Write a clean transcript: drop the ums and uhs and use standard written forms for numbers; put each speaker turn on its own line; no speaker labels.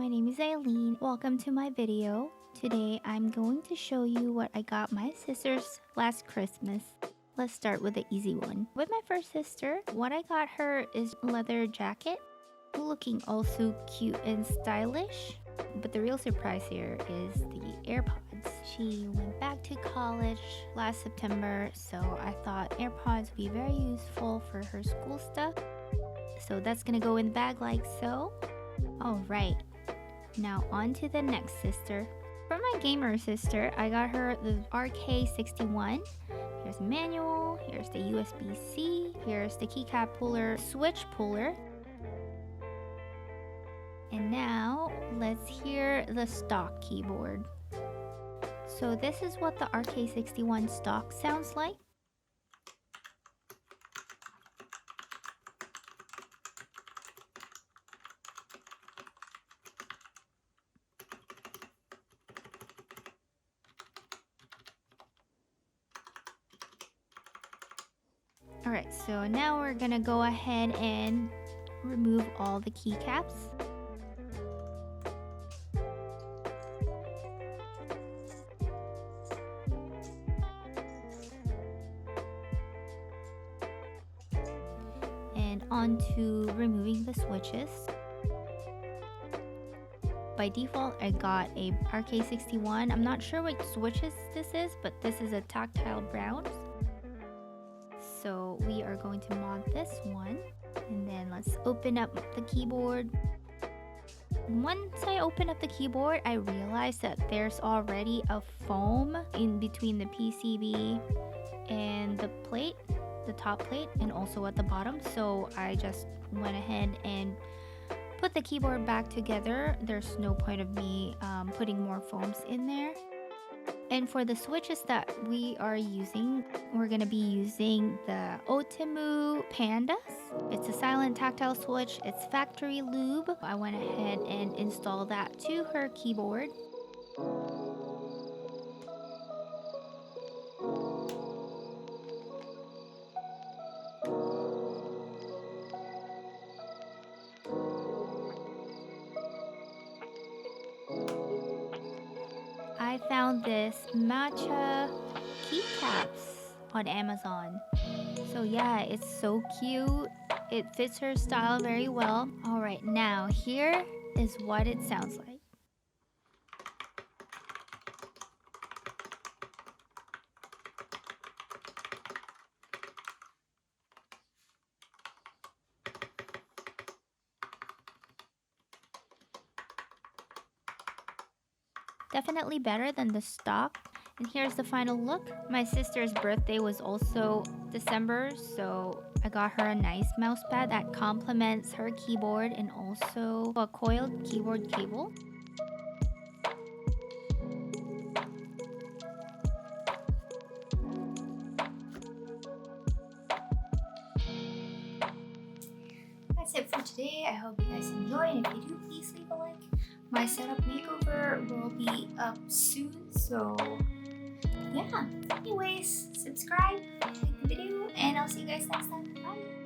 my name is Eileen. Welcome to my video. Today I'm going to show you what I got my sisters last Christmas. Let's start with the easy one. With my first sister, what I got her is a leather jacket, looking also cute and stylish. But the real surprise here is the AirPods. She went back to college last September, so I thought AirPods would be very useful for her school stuff. So that's gonna go in the bag like so. Alright, now on to the next sister. For my gamer sister, I got her the RK61. Here's a manual, here's the USB-C, here's the keycap puller, switch puller. And now, let's hear the stock keyboard. So this is what the RK61 stock sounds like. Alright, so now we're gonna go ahead and remove all the keycaps. And on to removing the switches. By default, I got a RK61. I'm not sure which switches this is, but this is a tactile brown. So we are going to mod this one. And then let's open up the keyboard. Once I open up the keyboard, I realized that there's already a foam in between the PCB and the plate, the top plate, and also at the bottom. So I just went ahead and put the keyboard back together. There's no point of me putting more foams in there. And for the switches that we are using, we're going to be using the Otemu Pandas. It's a silent tactile switch. It's factory lube. I went ahead and installed that to her keyboard. I found this matcha keycaps on Amazon. So yeah, it's so cute. It fits her style very well. Alright, now here is what it sounds like. Definitely better than the stock. And here's the final look. My sister's birthday was also December, so I got her a nice mousepad that complements her keyboard and also a coiled keyboard cable. That's it for today. I hope you guys enjoyed. And if you do, please leave a like. My setup makeover will be up soon, so yeah. Anyways, subscribe, like the video, and I'll see you guys next time. Bye!